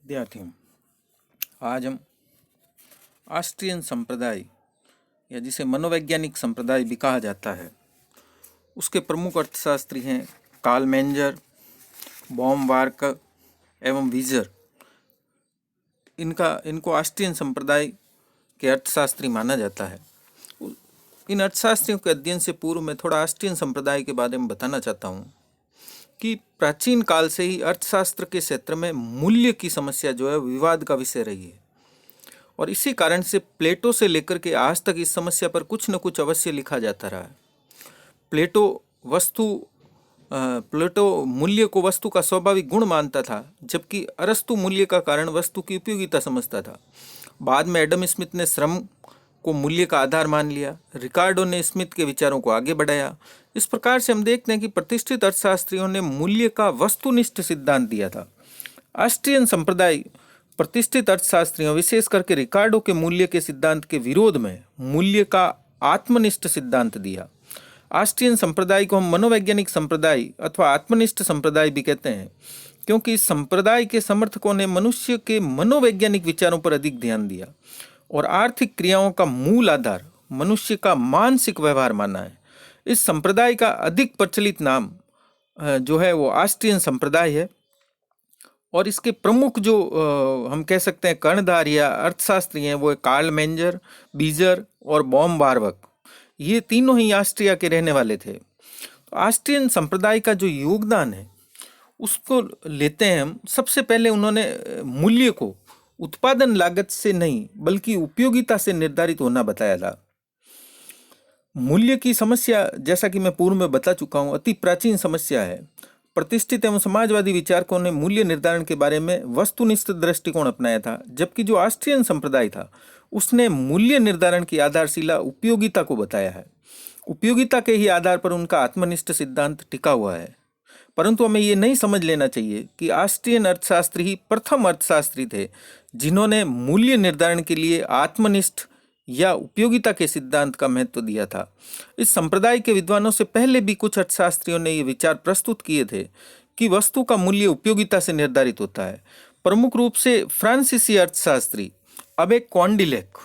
विद्यार्थियों, आज हम ऑस्ट्रियन संप्रदाय या जिसे मनोवैज्ञानिक संप्रदाय भी कहा जाता है उसके प्रमुख अर्थशास्त्री हैं कार्ल मेंजर, बॉमबार्क एवं वीजर। इनको ऑस्ट्रियन संप्रदाय के अर्थशास्त्री माना जाता है। इन अर्थशास्त्रियों के अध्ययन से पूर्व मैं थोड़ा ऑस्ट्रियन संप्रदाय के बारे में बताना चाहता हूँ कि प्राचीन काल से ही अर्थशास्त्र के क्षेत्र में मूल्य की समस्या जो है विवाद का विषय रही है और इसी कारण से प्लेटो से लेकर के आज तक इस समस्या पर कुछ न कुछ अवश्य लिखा जाता रहा है। प्लेटो मूल्य को वस्तु का स्वाभाविक गुण मानता था, जबकि अरस्तु मूल्य का कारण वस्तु की उपयोगिता समझता था। बाद में एडम स्मिथ ने श्रम को मूल्य का आधार मान लिया। रिकार्डो ने स्मिथ के विचारों को आगे बढ़ाया। इस प्रकार से हम देखते हैं कि प्रतिष्ठित अर्थशास्त्रियों ने मूल्य का वस्तुनिष्ठ सिद्धांत दिया था। ऑस्ट्रियन संप्रदाय प्रतिष्ठित अर्थशास्त्रियों विशेष करके रिकार्डो के मूल्य के सिद्धांत के विरोध में मूल्य का आत्मनिष्ठ सिद्धांत दिया। ऑस्ट्रियन संप्रदाय को हम मनोवैज्ञानिक संप्रदाय अथवा आत्मनिष्ठ संप्रदाय भी कहते हैं, क्योंकि इस संप्रदाय के समर्थकों ने मनुष्य के मनोवैज्ञानिक विचारों पर अधिक ध्यान दिया और आर्थिक क्रियाओं का मूल आधार मनुष्य का मानसिक व्यवहार माना है। इस संप्रदाय का अधिक प्रचलित नाम जो है वो ऑस्ट्रियन संप्रदाय है और इसके प्रमुख जो हम कह सकते हैं कर्णधार या अर्थशास्त्री हैं वो है कार्ल मेंजर, बीजर और बॉमबार्क। ये तीनों ही ऑस्ट्रिया के रहने वाले थे। तो ऑस्ट्रियन संप्रदाय का जो योगदान है उसको लेते हैं हम। सबसे पहले उन्होंने मूल्य को उत्पादन लागत से नहीं बल्कि उपयोगिता से निर्धारित होना बताया था। मूल्य की समस्या, जैसा कि मैं पूर्व में बता चुका हूं, अति प्राचीन समस्या है। प्रतिष्ठित एवं समाजवादी विचारकों ने मूल्य निर्धारण के बारे में वस्तुनिष्ठ दृष्टिकोण अपनाया था, जबकि जो ऑस्ट्रियन संप्रदाय था उसने मूल्य निर्धारण की आधारशिला उपयोगिता को बताया है। उपयोगिता के ही आधार पर उनका आत्मनिष्ठ सिद्धांत टिका हुआ है। परंतु हमें ये नहीं समझ लेना चाहिए कि ऑस्ट्रियन अर्थशास्त्री ही प्रथम अर्थशास्त्री थे जिन्होंने मूल्य निर्धारण के लिए आत्मनिष्ठ या उपयोगिता के सिद्धांत का महत्व दिया था। इस संप्रदाय के विद्वानों से पहले भी कुछ अर्थशास्त्रियों ने ये विचार प्रस्तुत किए थे कि वस्तु का मूल्य उपयोगिता से निर्धारित होता है। प्रमुख रूप से फ्रांसीसी अर्थशास्त्री अबे कॉन्डिलेक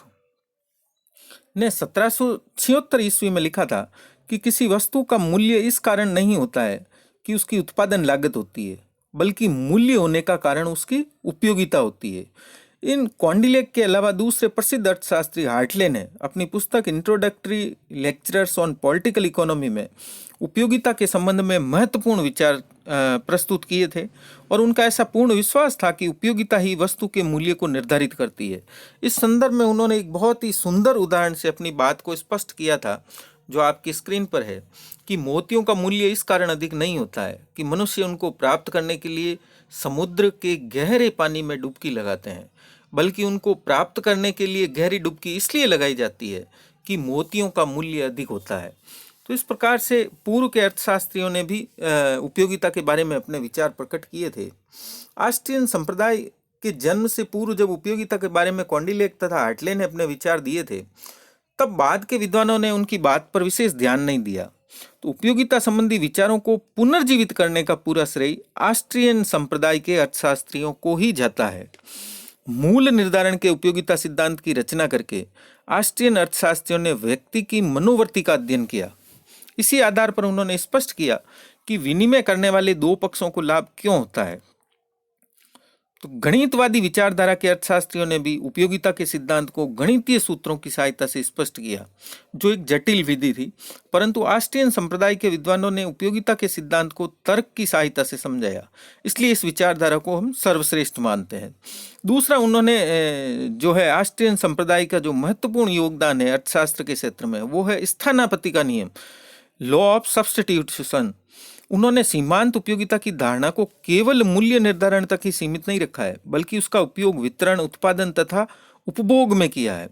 ने 1776 ईस्वी में लिखा था कि किसी वस्तु का मूल्य इस कारण नहीं होता है कि उसकी उत्पादन लागत होती है, बल्कि मूल्य होने का कारण उसकी उपयोगिता होती है। इन कॉन्डिलेक के अलावा दूसरे प्रसिद्ध अर्थशास्त्री हार्टले ने अपनी पुस्तक introductory lecturers on political economy में उपयोगिता के संबंध में महत्वपूर्ण विचार प्रस्तुत किए थे और उनका ऐसा पूर्ण विश्वास था कि उपयोगिता ही वस्तु के मूल्य को निर्धारित करती है। इस संदर्भ में उन्होंने एक बहुत ही सुंदर उदाहरण से अपनी बात को स्पष्ट किया था, जो आपकी स्क्रीन पर है, कि मोतियों का मूल्य इस कारण अधिक नहीं होता है कि मनुष्य उनको प्राप्त करने के लिए समुद्र के गहरे पानी में डुबकी लगाते हैं, बल्कि उनको प्राप्त करने के लिए गहरी डुबकी इसलिए लगाई जाती है कि मोतियों का मूल्य अधिक होता है। तो इस प्रकार से पूर्व के अर्थशास्त्रियों ने भी उपयोगिता के बारे में अपने विचार प्रकट किए थे। ऑस्ट्रियन संप्रदाय के जन्म से पूर्व जब उपयोगिता के बारे में कॉन्डिलेक तथा हार्टले ने अपने विचार दिए थे, तब बाद के विद्वानों ने उनकी बात पर विशेष ध्यान नहीं दिया। तो उपयोगिता संबंधी विचारों को पुनर्जीवित करने का पूरा श्रेय ऑस्ट्रियन संप्रदाय के अर्थशास्त्रियों को ही जाता है। मूल निर्धारण के उपयोगिता सिद्धांत की रचना करके ऑस्ट्रियन अर्थशास्त्रियों ने व्यक्ति की मनोवृत्ति का अध्ययन किया। इसी आधार पर उन्होंने स्पष्ट किया कि विनिमय करने वाले दो पक्षों को लाभ क्यों होता है। तो गणितवादी विचारधारा के अर्थशास्त्रियों ने भी उपयोगिता के सिद्धांत को गणितीय सूत्रों की सहायता से स्पष्ट किया, जो एक जटिल विधि थी। परंतु ऑस्ट्रियन संप्रदाय के विद्वानों ने उपयोगिता के सिद्धांत को तर्क की सहायता से समझाया, इसलिए इस विचारधारा को हम सर्वश्रेष्ठ मानते हैं। दूसरा, उन्होंने जो है ऑस्ट्रियन संप्रदाय का जो महत्वपूर्ण योगदान है अर्थशास्त्र के क्षेत्र में, वो है स्थानापत्ति का नियम, लॉ ऑफ सब्स्टिट्यूशन। उन्होंने सीमांत उपयोगिता की धारणा को केवल मूल्य निर्धारण तक ही सीमित नहीं रखा है, बल्कि उसका उपयोग वितरण, उत्पादन तथा उपभोग में किया है।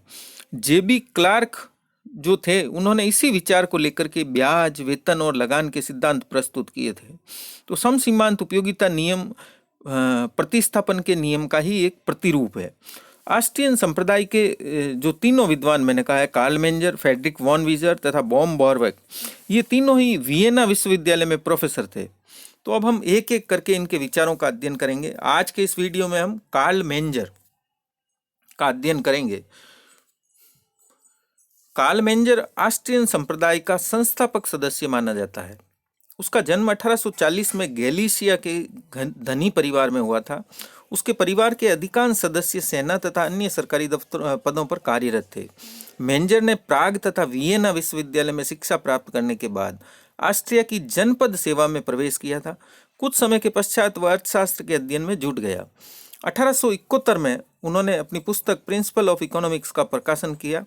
जेबी क्लार्क जो थे, उन्होंने इसी विचार को लेकर के ब्याज, वेतन और लगान के सिद्धांत प्रस्तुत किए थे। तो समसीमांत उपयोगिता नियम प्रतिस्थापन के नियम का ही एक प्रतिरूप है। ऑस्ट्रियन संप्रदाय के जो तीनों विद्वान मैंने कहा है, कार्ल मेंजर, फ्रेडरिक वॉन वीजर तथा बॉमबार्क, ये तीनों ही वियना विश्वविद्यालय में प्रोफेसर थे। तो अब हम एक एक करके इनके विचारों का अध्ययन करेंगे। आज के इस वीडियो में हम कार्ल मेंजर का अध्ययन करेंगे। कार्ल मेंजर ऑस्ट्रियन संप्रदाय का संस्थापक सदस्य माना जाता है। उसका जन्म 1840 में गैलिशिया के धनी परिवार में हुआ था। उसके परिवार के अधिकांश सदस्य सेना तथा अन्य सरकारी दफ्तर पदों पर कार्यरत थे। मेंजर ने प्राग तथा वियना विश्वविद्यालय में शिक्षा प्राप्त करने के बाद ऑस्ट्रिया की जनपद सेवा में प्रवेश किया था। कुछ समय के पश्चात वह अर्थशास्त्र के अध्ययन में जुट गया। 1871 में उन्होंने अपनी पुस्तक प्रिंसिपल ऑफ इकोनॉमिक्स का प्रकाशन किया।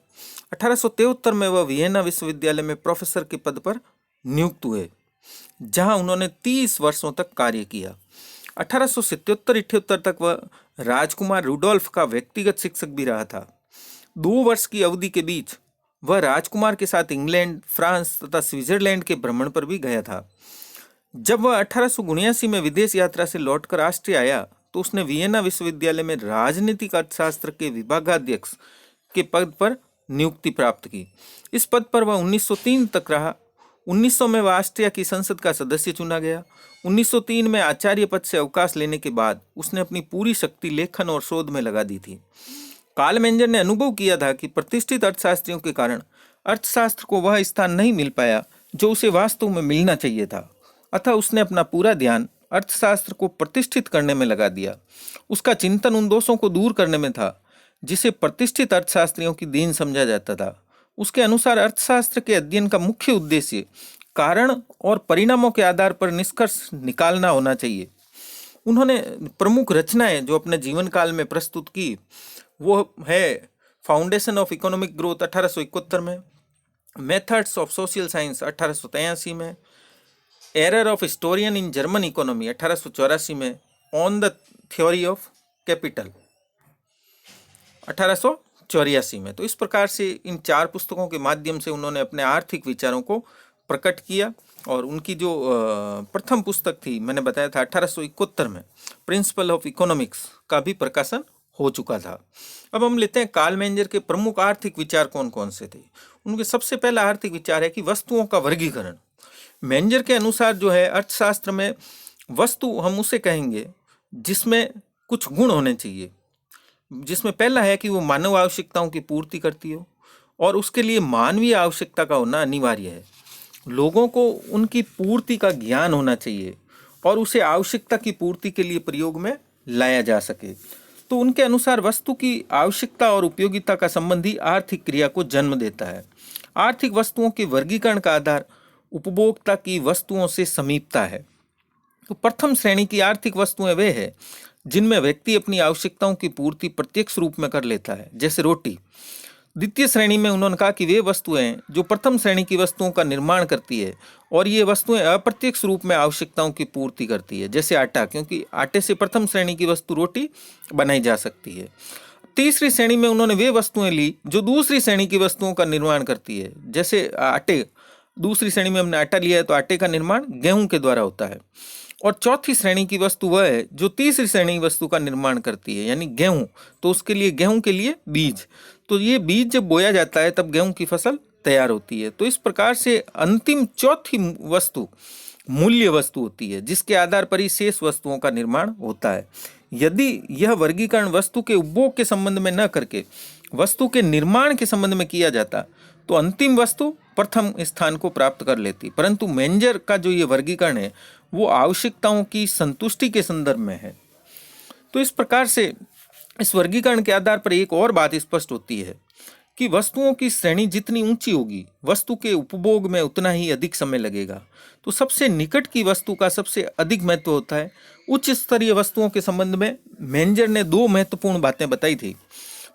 1873 में वह वियना विश्वविद्यालय में प्रोफेसर के पद पर नियुक्त हुए, जहां उन्होंने 30 वर्षों तक कार्य किया। 1877-78 तक वह राजकुमार रुडोल्फ का व्यक्तिगत शिक्षक भी रहा था। 2 वर्ष की अवधि के बीच वह राजकुमार के साथ इंग्लैंड, फ्रांस तथा स्विट्जरलैंड के भ्रमण पर भी गया था। जब वह 1879 में विदेश यात्रा से लौटकर ऑस्ट्रिया आया तो उसने वियना विश्वविद्यालय में राजनीतिक अर्थशास्त्र के विभागाध्यक्ष के पद पर नियुक्ति प्राप्त की। इस पद पर वह 1903 तक रहा। 1900 में वह ऑस्ट्रिया की संसद का सदस्य चुना गया। 1903 में आचार्य पद से अवकाश लेने के बाद उसने अपनी पूरी शक्ति लेखन और शोध में लगा दी थी। कार्ल मेंजर ने अनुभव किया था कि प्रतिष्ठित अर्थशास्त्रियों के कारण अर्थशास्त्र को वह स्थान नहीं मिल पाया जो उसे वास्तव में मिलना चाहिए था। अतः उसने अपना पूरा ध्यान अर्थशास्त्र को प्रतिष्ठित करने में लगा दिया। उसका चिंतन उन दोषों को दूर करने में था जिसे प्रतिष्ठित अर्थशास्त्रियों की देन समझा जाता था। उसके अनुसार अर्थशास्त्र के अध्ययन का मुख्य उद्देश्य कारण और परिणामों के आधार पर निष्कर्ष निकालना होना चाहिए। उन्होंने प्रमुख रचनाएं जो अपने जीवन काल में प्रस्तुत की वो है फाउंडेशन ऑफ इकोनॉमिक ग्रोथ 1871 में, मेथड्स ऑफ सोशल साइंस 1883 में, error of historian in German economy 1884 में, on the theory of capital 1884 में। तो इस प्रकार से इन 4 पुस्तकों के माध्यम से उन्होंने अपने आर्थिक विचारों को प्रकट किया। और उनकी जो प्रथम पुस्तक थी, मैंने बताया था 1871 में, प्रिंसिपल ऑफ इकोनॉमिक्स का भी प्रकाशन हो चुका था। अब हम लेते हैं कार्ल मेंजर के प्रमुख आर्थिक विचार कौन कौन से थे। उनके सबसे पहला आर्थिक विचार है कि वस्तुओं का वर्गीकरण। मेंजर के अनुसार जो है अर्थशास्त्र में वस्तु हम उसे कहेंगे जिसमें कुछ गुण होने चाहिए, जिसमें पहला है कि वो मानव आवश्यकताओं की पूर्ति करती हो और उसके लिए मानवीय आवश्यकता का होना अनिवार्य है। लोगों को उनकी पूर्ति का ज्ञान होना चाहिए और उसे आवश्यकता की पूर्ति के लिए प्रयोग में लाया जा सके। तो उनके अनुसार वस्तु की आवश्यकता और उपयोगिता का संबंध ही आर्थिक क्रिया को जन्म देता है। आर्थिक वस्तुओं के वर्गीकरण का आधार उपभोक्ता की वस्तुओं से समीपता है। तो प्रथम श्रेणी की आर्थिक वस्तुएं वे हैं जिनमें व्यक्ति अपनी आवश्यकताओं की पूर्ति प्रत्यक्ष रूप में कर लेता है, जैसे रोटी। द्वितीय श्रेणी में उन्होंने कहा कि वे वस्तुएं जो प्रथम श्रेणी की वस्तुओं का निर्माण करती है और ये वस्तुएं अप्रत्यक्ष रूप में आवश्यकताओं की पूर्ति करती है, जैसे आटा, क्योंकि आटे से प्रथम श्रेणी की वस्तु रोटी बनाई जा सकती है। तीसरी श्रेणी में उन्होंने वे वस्तुएं ली जो दूसरी श्रेणी की वस्तुओं का निर्माण करती है, जैसे आटे। दूसरी श्रेणी में हमने आटा लिया है तो आटे का निर्माण गेहूं के द्वारा होता है। और चौथी श्रेणी की वस्तु वह है जो तीसरी श्रेणी की वस्तु का निर्माण करती है, यानी गेहूं। तो उसके लिए गेहूं के लिए बीज, तो ये बीज जब बोया जाता है तब गेहूं की फसल तैयार होती है। तो इस प्रकार से अंतिम चौथी वस्तु मूल्य वस्तु होती है जिसके आधार पर ही शेष वस्तुओं का निर्माण होता है। यदि यह वर्गीकरण वस्तु के उपभोग के संबंध में न करके वस्तु के निर्माण के संबंध में किया जाता तो अंतिम वस्तु प्रथम स्थान को प्राप्त कर लेती। परंतु मेंजर का जो ये वर्गीकरण है वो आवश्यकताओं की संतुष्टि के संदर्भ में है। तो इस प्रकार से इस वर्गीकरण के आधार पर एक और बात स्पष्ट होती है कि वस्तुओं की श्रेणी जितनी ऊंची होगी वस्तु के उपभोग में उतना ही अधिक समय लगेगा। तो सबसे निकट की वस्तु का सबसे अधिक महत्व होता है। उच्च स्तरीय वस्तुओं के संबंध में मेंजर ने 2 महत्वपूर्ण बातें बताई थी।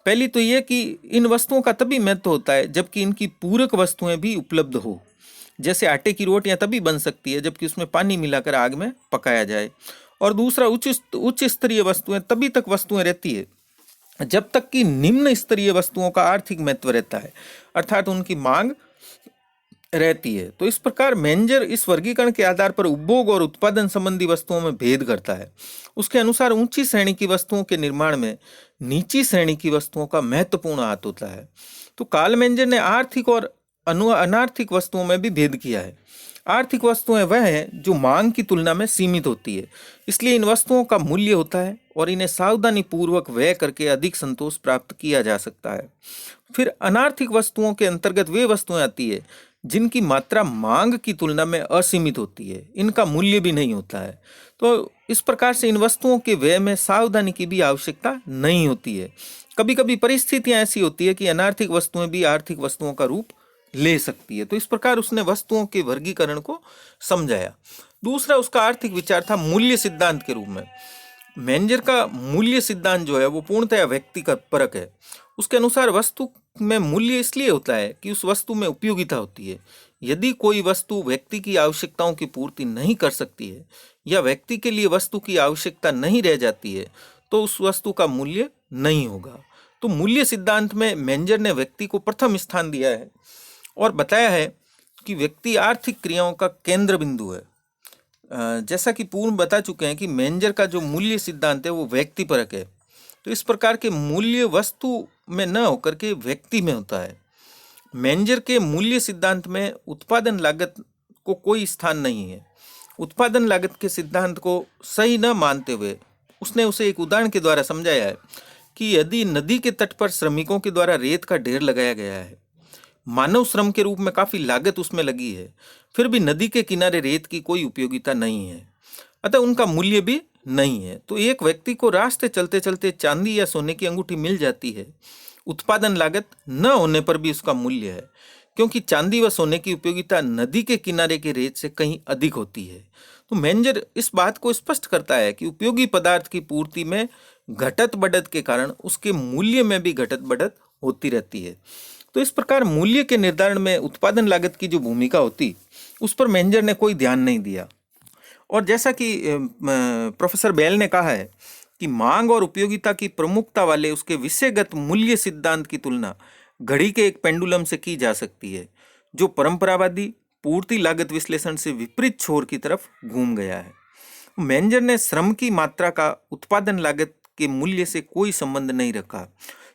पहली तो ये कि इन वस्तुओं का तभी महत्व होता है जबकि इनकी पूरक वस्तुएं भी उपलब्ध हो, जैसे आटे की रोटियां तभी बन सकती है जबकि उसमें पानी मिलाकर आग में पकाया जाए। और दूसरा, उच्च स्तरीय वस्तुएं तभी तक वस्तुएं रहती है जब तक कि निम्न स्तरीय वस्तुओं का आर्थिक महत्व रहता है, अर्थात उनकी मांग रहती है। तो इस प्रकार मेंजर इस वर्गीकरण के आधार पर उपभोग और उत्पादन संबंधी वस्तुओं में भेद करता है। उसके अनुसार ऊंची श्रेणी की वस्तुओं के निर्माण में नीची श्रेणी की वस्तुओं का महत्वपूर्ण हाथ होता है। तो कार्ल मेंजर ने आर्थिक और अनार्थिक वस्तुओं में भी भेद किया है। आर्थिक वस्तुएं वह हैं जो मांग की तुलना में सीमित होती है, इसलिए इन वस्तुओं का मूल्य होता है और इन्हें सावधानी पूर्वक व्यय करके अधिक संतोष प्राप्त किया जा सकता है। फिर अनार्थिक वस्तुओं के अंतर्गत वे वस्तुएं आती है जिनकी मात्रा मांग की तुलना में असीमित होती है, इनका मूल्य भी नहीं होता है। तो इस प्रकार से इन वस्तुओं के व्यय में सावधानी की भी आवश्यकता नहीं होती है। कभी कभी परिस्थितियां ऐसी होती है कि अनार्थिक वस्तुएं भी आर्थिक वस्तुओं का रूप ले सकती है। तो इस प्रकार उसने वस्तुओं के वर्गीकरण को समझाया। दूसरा उसका आर्थिक विचार था मूल्य सिद्धांत के रूप में। मेंजर का मूल्य सिद्धांत जो है वो पूर्णतः व्यक्ति का परक है। उसके अनुसार वस्तु में मूल्य इसलिए होता है कि उस वस्तु में उपयोगिता होती है। यदि कोई वस्तु व्यक्ति की आवश्यकताओं की पूर्ति नहीं कर सकती है या व्यक्ति के लिए वस्तु की आवश्यकता नहीं रह जाती है तो उस वस्तु का मूल्य नहीं होगा। तो मूल्य सिद्धांत में मेंजर ने व्यक्ति को प्रथम स्थान दिया है और बताया है कि व्यक्ति आर्थिक क्रियाओं का केंद्र बिंदु है। जैसा कि पूर्व बता चुके हैं कि मेंजर का जो मूल्य सिद्धांत है वो व्यक्तिपरक है। तो इस प्रकार के मूल्य वस्तु में न होकर के व्यक्ति में होता है। मेंजर के मूल्य सिद्धांत में उत्पादन लागत को कोई स्थान नहीं है। उत्पादन लागत के सिद्धांत को सही न मानते हुए उसने उसे एक उदाहरण के द्वारा समझाया है कि यदि नदी के तट पर श्रमिकों के द्वारा रेत का ढेर लगाया गया है, मानव श्रम के रूप में काफी लागत उसमें लगी है, फिर भी नदी के किनारे रेत की कोई उपयोगिता नहीं है, अतः उनका मूल्य भी नहीं है। तो एक व्यक्ति को रास्ते चलते चलते चांदी या सोने की अंगूठी मिल जाती है, उत्पादन लागत न होने पर भी उसका मूल्य है, क्योंकि चांदी व सोने की उपयोगिता नदी के किनारे के रेत से कहीं अधिक होती है। तो मेंजर इस बात को स्पष्ट करता है कि उपयोगी पदार्थ की पूर्ति में घटत बढ़त के कारण उसके मूल्य में भी घटत बढ़त होती रहती है। तो इस प्रकार मूल्य के निर्धारण में उत्पादन लागत की जो भूमिका होती उस पर मेंजर ने कोई ध्यान नहीं दिया। और जैसा कि प्रोफेसर बेल ने कहा है कि मांग और उपयोगिता की प्रमुखता वाले उसके विषयगत मूल्य सिद्धांत की तुलना घड़ी के एक पेंडुलम से की जा सकती है, जो परंपरावादी पूर्ति लागत विश्लेषण से विपरीत छोर की तरफ घूम गया है। मेंजर ने श्रम की मात्रा का उत्पादन लागत के मूल्य से कोई संबंध नहीं रखा।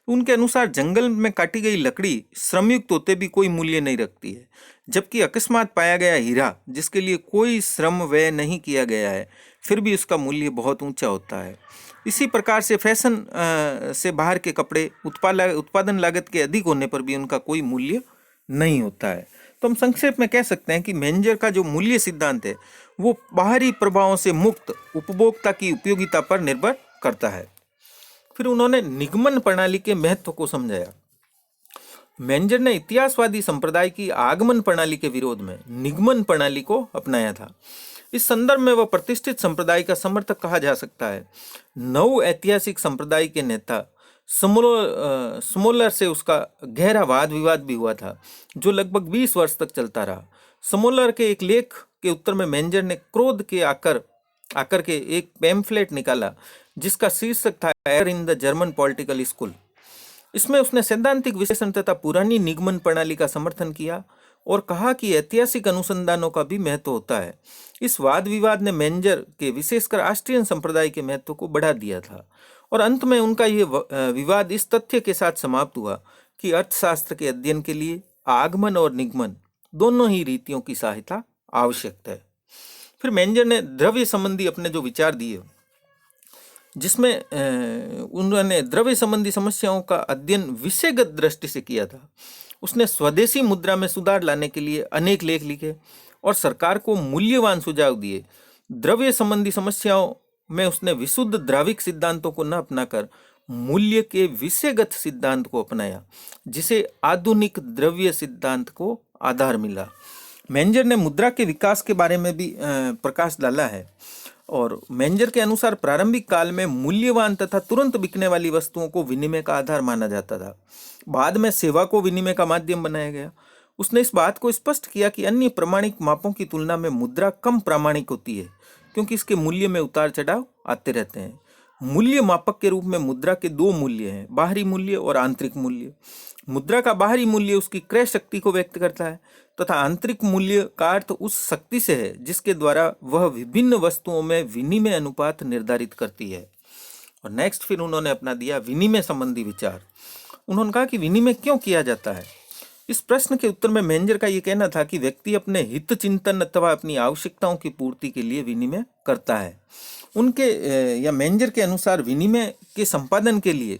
उनके अनुसार जंगल में काटी गई लकड़ी श्रमयुक्त होते भी कोई मूल्य नहीं रखती है, जबकि अकस्मात पाया गया हीरा जिसके लिए कोई श्रम व्यय नहीं किया गया है फिर भी उसका मूल्य बहुत ऊंचा होता है। इसी प्रकार से फैशन से बाहर के कपड़े उत्पादन लागत के अधिक होने पर भी उनका कोई मूल्य नहीं होता है। तो हम संक्षेप में कह सकते हैं कि मेंजर का जो मूल्य सिद्धांत है वो बाहरी प्रभावों से मुक्त उपभोक्ता की उपयोगिता पर निर्भर करता है। फिर उन्होंने निगमन प्रणाली के महत्व को समझाया। मेंजर ने इतिहासवादी संप्रदाय की आगमन प्रणाली के विरोध में निगमन प्रणाली को अपनाया था। इस संदर्भ में वह प्रतिष्ठित संप्रदाय का समर्थक कहा जा सकता है। नव ऐतिहासिक संप्रदाय के नेता स्मोलर से उसका गहरा वाद विवाद भी हुआ था, जो लगभग 20 वर्ष तक चलता रहा। स्मोलर के एक लेख के उत्तर में मेंजर ने क्रोध के आकर के एक पैम्फलेट निकाला जिसका शीर्षक था air in the German political school. इसमें उसने सैद्धांतिक विश्लेषण तथा पुरानी निगमन प्रणाली का समर्थन किया और कहा कि ऐतिहासिक अनुसंधानों का भी महत्व होता है। इस वाद विवाद ने मेंजर के विशेषकर ऑस्ट्रियन संप्रदाय के महत्व को बढ़ा दिया था और अंत में उनका यह विवाद इस तथ्य के साथ समाप्त हुआ कि अर्थशास्त्र के अध्ययन के लिए आगमन और निगमन दोनों ही रीतियों की सहायता आवश्यक है। फिर मेंजर ने द्रव्य संबंधी अपने जो विचार दिए, जिसमें उन्होंने द्रव्य संबंधी समस्याओं का अध्ययन विषयगत दृष्टि से किया था। उसने स्वदेशी मुद्रा में सुधार लाने के लिए अनेक लेख लिखे और सरकार को मूल्यवान सुझाव दिए। द्रव्य संबंधी समस्याओं में उसने विशुद्ध द्राविक सिद्धांतों को न अपनाकर मूल्य के विषयगत सिद्धांत को अपनाया, जिसे आधुनिक द्रव्य सिद्धांत को आधार मिला। मेंजर ने मुद्रा के विकास के बारे में भी प्रकाश डाला है और मेंजर के अनुसार प्रारंभिक काल में मूल्यवान तथा तुरंत बिकने वाली वस्तुओं को विनिमय का आधार माना जाता था। बाद में सेवा को विनिमय का माध्यम बनाया गया। उसने इस बात को स्पष्ट किया कि अन्य प्रमाणिक मापों की तुलना में मुद्रा कम प्रामाणिक होती है, क्योंकि इसके मूल्य में उतार चढ़ाव आते रहते हैं। मूल्य मापक के रूप में मुद्रा के दो मूल्य हैं, बाहरी मूल्य और आंतरिक मूल्य। मुद्रा का बाहरी मूल्य उसकी क्रय शक्ति को व्यक्त करता है तथा आंतरिक मूल्य का अर्थ उस शक्ति से है जिसके द्वारा वह विभिन्न वस्तुओं में विनिमय अनुपात निर्धारित करती है। और नेक्स्ट फिर उन्होंने अपना दिया विनिमय संबंधी विचार। उन्होंने कहा कि विनिमय क्यों किया जाता है। इस प्रश्न के उत्तर में मेंजर का ये कहना था कि व्यक्ति अपने हित चिंतन अथवा अपनी आवश्यकताओं की पूर्ति के लिए विनिमय करता है। उनके या मेंजर के अनुसार विनिमय के संपादन के लिए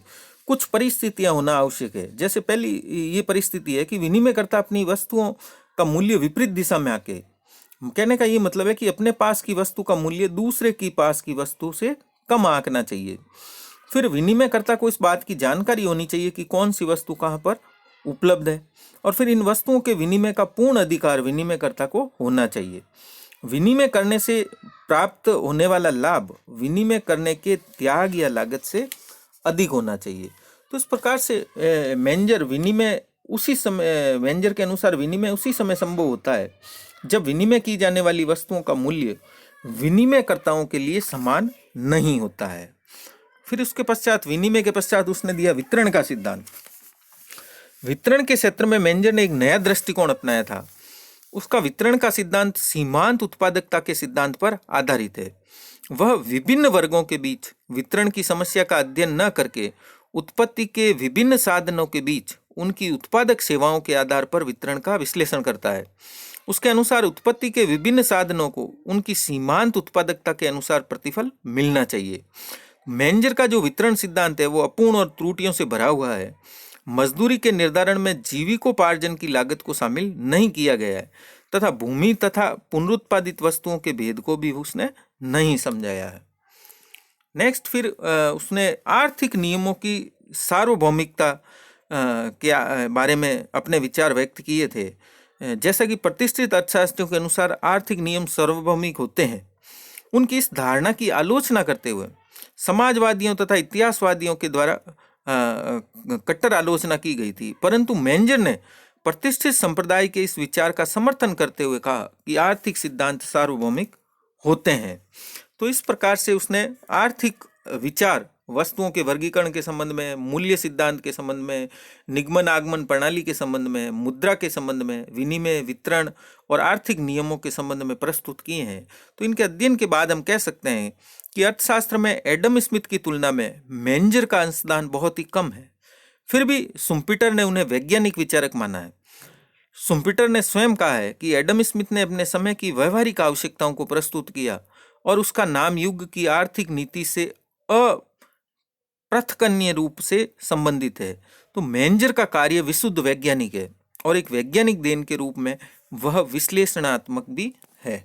कुछ परिस्थितियां होना आवश्यक है। जैसे पहली ये परिस्थिति है कि विनिमयकर्ता अपनी वस्तुओं का मूल्य विपरीत दिशा में आके, कहने का ये मतलब है कि अपने पास की वस्तु का मूल्य दूसरे की पास की वस्तु से कम आंकना चाहिए। फिर विनिमयकर्ता को इस बात की जानकारी होनी चाहिए कि कौन सी वस्तु कहाँ पर उपलब्ध है, और फिर इन वस्तुओं के विनिमय का पूर्ण अधिकार विनिमयकर्ता को होना चाहिए। विनिमय करने से प्राप्त होने वाला लाभ विनिमय करने के त्याग या लागत से अधिक होना चाहिए। तो इस प्रकार से मेंजर के अनुसार विनिमय उसी समय संभव होता है जब विनिमय की जाने वाली वस्तुओं का मूल्य विनिमयकर्ताओं के लिए समान नहीं होता है। फिर उसके पश्चात विनिमय के पश्चात उसने दिया वितरण का सिद्धांत। वितरण के क्षेत्र में मेंजर ने एक नया दृष्टिकोण अपनाया था। उसका वितरण का सिद्धांत सीमांत उत्पादकता के सिद्धांत पर आधारित है। वह विभिन्न वर्गों के बीच वितरण की समस्या का अध्ययन न करके उत्पत्ति के विभिन्न साधनों के बीच उनकी उत्पादक सेवाओं के आधार पर वितरण का विश्लेषण करता है। उसके अनुसार उत्पत्ति के विभिन्न साधनों को उनकी सीमांत उत्पादकता के अनुसार प्रतिफल मिलना चाहिए। मेंजर का जो वितरण सिद्धांत है वो अपूर्ण और त्रुटियों से भरा हुआ है। मजदूरी के निर्धारण में जीविकोपार्जन की लागत को शामिल नहीं किया गया है तथा भूमि तथा पुनरुत्पादित वस्तुओं के भेद को भी उसने नहीं समझाया है। नेक्स्ट फिर उसने आर्थिक नियमों की सार्वभौमिकता के बारे में अपने विचार व्यक्त किए थे। जैसा कि प्रतिष्ठित अर्थशास्त्रियों के अनुसार आर्थिक नियम सार्वभौमिक होते हैं। उनकी इस धारणा की आलोचना करते हुए समाजवादियों तथा इतिहासवादियों के द्वारा कट्टर आलोचना की गई थी, परंतु मेंजर ने प्रतिष्ठित संप्रदाय के इस विचार का समर्थन करते हुए कहा कि आर्थिक सिद्धांत सार्वभौमिक होते हैं। तो इस प्रकार से उसने आर्थिक विचार वस्तुओं के वर्गीकरण के संबंध में, मूल्य सिद्धांत के संबंध में, निगमन आगमन प्रणाली के संबंध में, मुद्रा के संबंध में, विनिमय, वितरण और आर्थिक नियमों के संबंध में प्रस्तुत किए हैं। तो इनके अध्ययन के बाद हम कह सकते हैं कि अर्थशास्त्र में एडम स्मिथ की तुलना में मेंजर का अंशदान बहुत ही कम है। फिर भी शुम्पीटर ने उन्हें वैज्ञानिक विचारक माना है। शुम्पीटर ने स्वयं कहा है कि एडम स्मिथ ने अपने समय की व्यवहारिक आवश्यकताओं को प्रस्तुत किया और उसका नाम युग की आर्थिक नीति से अप्रथकनीय रूप से संबंधित है। तो मेंजर का कार्य विशुद्ध वैज्ञानिक है और एक वैज्ञानिक देन के रूप में वह विश्लेषणात्मक भी है।